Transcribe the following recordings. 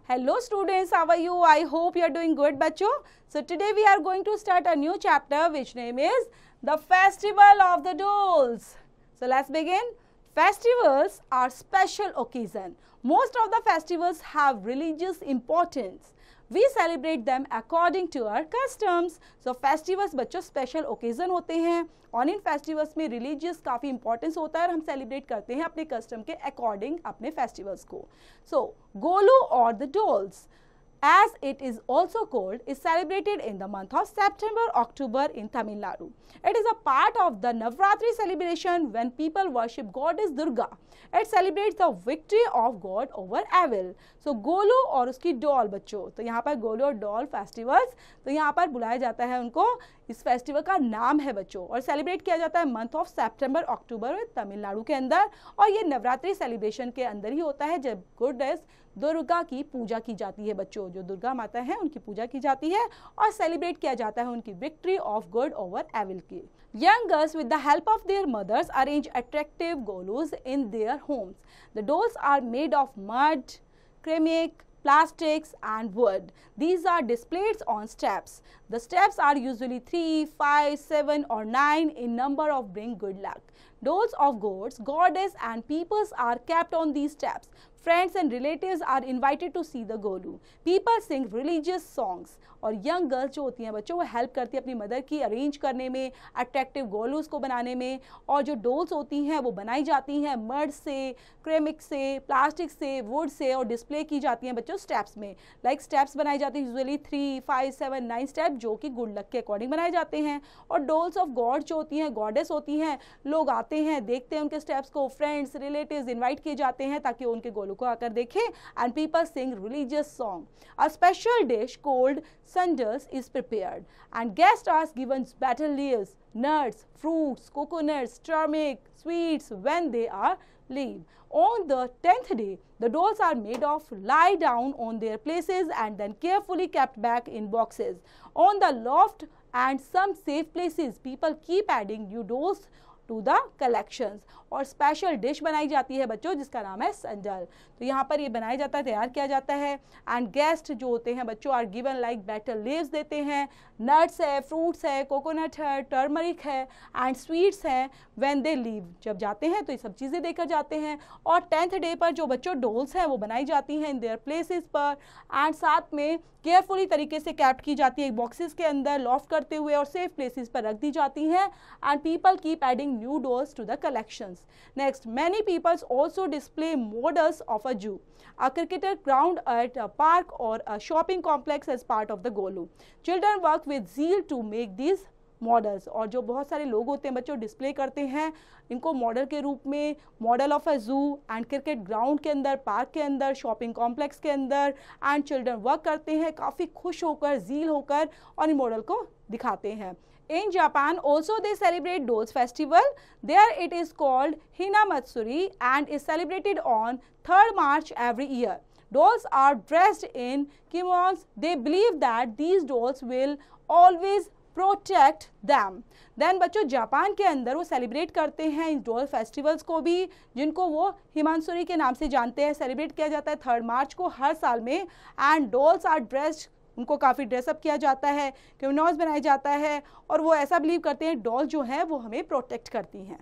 Hello students, how are you? I hope you are doing good, bachcho. So today we are going to start a new chapter which name is The Festival of the Dolls. So let's begin. Festivals are special occasion. Most of the festivals have religious importance. We celebrate them according to our customs. So festivals बच्चों special occasion होते हैं और इन festivals में religious काफ़ी importance होता है और हम celebrate करते हैं अपने custom के according अपने festivals को. So Golu or the dolls, as it is also called, is celebrated in the month of September-October in Tamil Nadu. It is a part of the Navratri celebration when people worship goddess Durga. It celebrates the victory of God over evil. So Golu और उसकी doll बच्चों, तो यहाँ पर गोलू और doll festivals, तो यहाँ पर बुलाया जाता है उनको, इस फेस्टिवल का नाम है बच्चों और सेलिब्रेट किया जाता है मंथ ऑफ सितंबर अक्टूबर तमिलनाडु के अंदर और ये नवरात्रि सेलिब्रेशन के अंदर ही होता है जब गॉडेस दुर्गा की पूजा की जाती है बच्चों, जो दुर्गा माता है उनकी पूजा की जाती है और सेलिब्रेट किया जाता है उनकी victory of good over evil की. Young girls with the help of their mothers arrange attractive golus in their homes. The dolls are made of mud, ceramic, plastics and wood. These are displayed on steps. The steps are usually 3, 5, 7 or 9 in number of bring good luck. Dolls of gods, goddess and peoples are kept on these steps. Friends and relatives are invited to see the golu. People sing religious songs. और young girls जो होती हैं बच्चों वो help करती है अपनी mother की अरेंज करने में, अट्रैक्टिव गोलूस को बनाने में और जो डोल्स होती हैं वो बनाई जाती हैं मड से, क्रेमिक से, प्लास्टिक से, वुड से और डिस्प्ले की जाती हैं बच्चों स्टेप्स में. लाइक स्टेप्स बनाई जाती है यूजुअली 3, 5, 7, 9 स्टेप जो कि गुड लक के अकॉर्डिंग बनाए जाते हैं. और डोल्स ऑफ गॉड जो होती हैं गॉडेस होती हैं, लोग आते हैं देखते हैं उनके स्टेप्स को, फ्रेंड्स रिलेटिव्स इन्वाइट किए जाते हैं ताकि उनके गोलू को आकर देखें and people sing religious song. A special dish called Sandals is prepared and guests are given betel leaves, nuts, fruits, coconuts, turmeric, sweets when they are leave. On the 10th day, the dolls are made of lie down on their places and then carefully kept back in boxes. On the loft and some safe places, people keep adding new dolls to the collections. और special dish बनाई जाती है बच्चों जिसका नाम है संजल. तो यहाँ पर ये बनाया जाता है, तैयार किया जाता है एंड गेस्ट जो होते हैं बच्चों are given like betel leaves देते हैं, नट्स है, फ्रूट्स है, कोकोनट है, टर्मरिक है एंड स्वीट्स हैं. व्हेन दे लीव, जब जाते हैं तो ये सब चीज़ें देकर जाते हैं. और 10th डे पर जो बच्चों डोल्स हैं वो बनाई जाती हैं इन देयर प्लेसेस पर एंड साथ में केयरफुली तरीके से कैप्ट की जाती है बॉक्सेस के अंदर लॉफ्ट करते हुए और सेफ प्लेसेस पर रख दी जाती हैं and people keep adding new dolls to the collections. Next, many peoples also display models of a zoo, a cricketer ground at a park or a shopping complex as part of the golu. Children work with zeal to make these models और जो बहुत सारे लोग होते हैं बच्चों display करते हैं इनको मॉडल के रूप में, मॉडल ऑफ अ जू एंड क्रिकेट ग्राउंड के अंदर, पार्क के अंदर, शॉपिंग कॉम्प्लेक्स के अंदर एंड चिल्ड्रन वर्क करते हैं काफ़ी खुश होकर, जील होकर और इन मॉडल को दिखाते हैं. In Japan also they celebrate dolls festival. There it is called Hinamatsuri and is celebrated on 3rd March every year. Dolls are dressed in kimonos. They believe that these dolls will always protect them. Then बच्चों Japan के अंदर वो celebrate करते हैं इन doll festivals को भी जिनको वो हिमांसुरी के नाम से जानते हैं. सेलिब्रेट किया जाता है 3rd मार्च को हर साल में एंड डॉल्स आर ड्रेस्ड, उनको काफ़ी ड्रेसअप किया जाता है, किमोनोस बनाया जाता है और वो ऐसा बिलीव करते हैं डॉल जो है वो हमें प्रोटेक्ट करती हैं.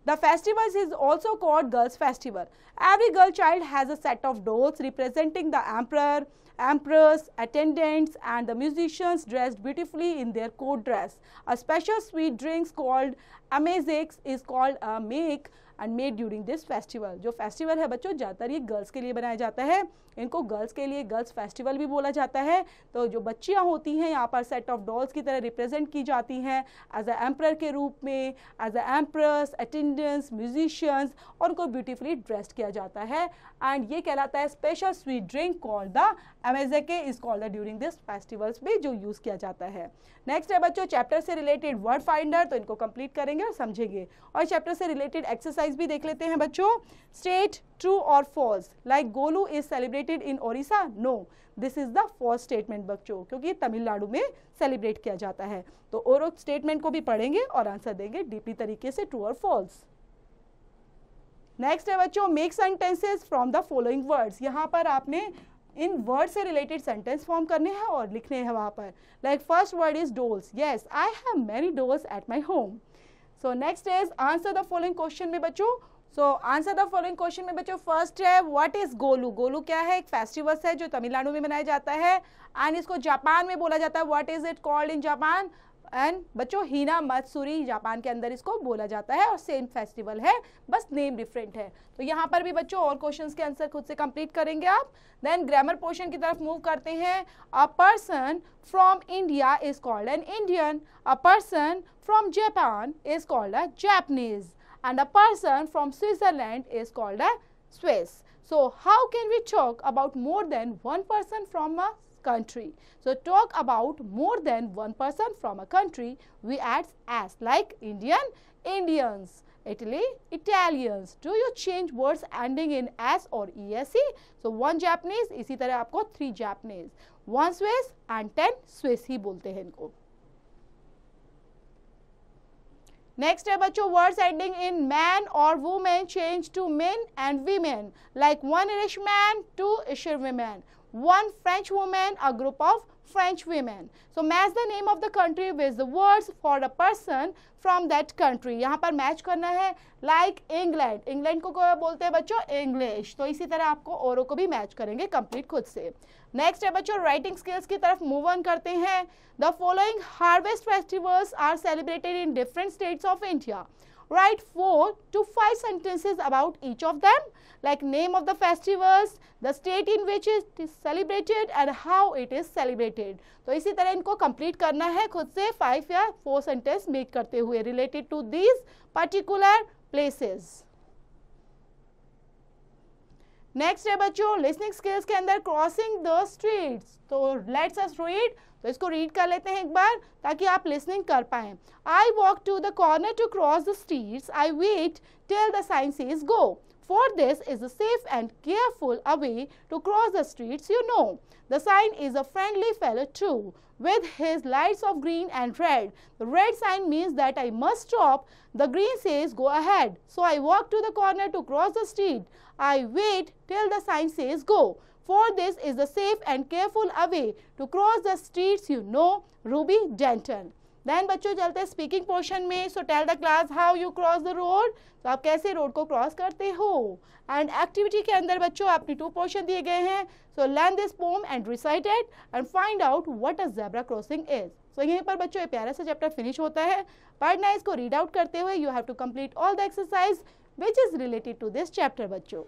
The festival is also called Girls Festival. Every girl child has a set of dolls representing the emperor, empress, attendants and the musicians dressed beautifully in their court dress. A special sweet drinks called amazix is called a make and made during this festival. जो festival है बच्चों ज़्यादातर ये girls के लिए बनाया जाता है, इनको गर्ल्स के लिए गर्ल्स फेस्टिवल भी बोला जाता है. तो जो बच्चियाँ होती हैं यहाँ पर सेट ऑफ डॉल्स की तरह रिप्रेजेंट की जाती हैं एज अ एम्प्रर के रूप में, as a empress, attendants, musicians और उनको ब्यूटीफुली ड्रेस्ड किया जाता है एंड ये कहलाता है special sweet drink called the amazake is called during this festivals में जो यूज़ किया जाता है. नेक्स्ट है बच्चों चैप्टर से रिलेटेड वर्ड फाइंडर, तो इनको कंप्लीट करेंगे और समझेंगे और चैप्टर से रिलेटेड एक्सरसाइज भी देख लेते हैं बच्चों. स्टेट ट्रू और false, like Golu is celebrated in Odisha. No, this is the false statement बच्चों क्योंकि तमिलनाडु में सेलिब्रेट किया जाता है. तो और स्टेटमेंट को भी पढ़ेंगे और आंसर देंगे डीपली तरीके से ट्रू और फॉल्स. नेक्स्ट है बच्चों make sentences from the following words. यहाँ पर आपने इन वर्ड से रिलेटेड सेंटेंस फॉर्म करने हैं और लिखने हैं वहाँ पर। Like first word is doles, yes I have many doles at my home. So next is answer the following question में बच्चों। So answer the following question में बच्चों फर्स्ट है व्हाट इज गोलू। गोलू क्या है? एक फेस्टिवल है जो तमिलनाडु में मनाया जाता है एंड इसको जापान में बोला जाता है। What is it called in Japan? And बच्चों हिना मत्सुरी जापान के अंदर इसको बोला जाता है और सेम फेस्टिवल है, बस नेम डिफरेंट है। तो यहाँ पर भी बच्चों और क्वेश्चंस के आंसर खुद से कंप्लीट करेंगे आप। देन ग्रामर पोर्शन की तरफ मूव करते हैं। A person from India is called an Indian, a person from Japan is called a Japanese and a person from Switzerland is called a Swiss. So how can we talk about more than one person from a country? So talk about more than one person from a country, we add as, like Indian, Indians, Italy, Italians. Do you change words ending in s or ese? So one Japanese, इसी तरह आपको 3 Japanese, 1 Swiss and 10 Swiss ही बोलते हैं इनको। Next है बच्चों words ending in man और women change to men and women, like 1 Irish man, 2 Irish women, 1 French woman, a group of French women. So match the name of the country with the words for a person from that country. यहाँ पर match करना है like England. England को बोलते हैं बच्चों English, तो इसी तरह आपको औरों को भी मैच करेंगे कंप्लीट खुद से। नेक्स्ट है बच्चों राइटिंग स्किल्स की तरफ मूव ऑन करते हैं। The following harvest festivals are celebrated in different states of India. Write 4 to 5 sentences about each of them, like name of the festivals, the state in which it is celebrated and how it is celebrated. तो इसी तरह इनको complete करना है खुद से 5 या 4 sentence make करते हुए related to these particular places. Next है बच्चों लिसनिंग स्किल्स के अंदर क्रॉसिंग द स्ट्रीट्स। तो लेट्स अस रीड, तो इसको रीड कर लेते हैं एक बार ताकि आप लिसनिंग कर पाएं। I walk to the corner to cross the streets, I wait till the sign says go, for this is a safe and careful a way to cross the streets, you know. The sign is a friendly fellow too, with his lights of green and red. The red sign means that I must stop. The green says go ahead. So I walk to the corner to cross the street. I wait till the sign says go, for this is the safe and careful a way to cross the streets, you know. Ruby Denton. Then बच्चों चलते हैं speaking portion में। So tell the class how you cross the road, तो आप कैसे road को cross करते हो। एंड एक्टिविटी के अंदर बच्चों आपने 2 पोर्शन दिए गए हैं। So learn this poem and recite it and find out what a zebra crossing is. सो यहीं पर बच्चों ये प्यारा सा चैप्टर फिनिश होता है। पढ़ना इसको रीड आउट करते हुए you have to complete all the exercise which is related to this chapter बच्चों।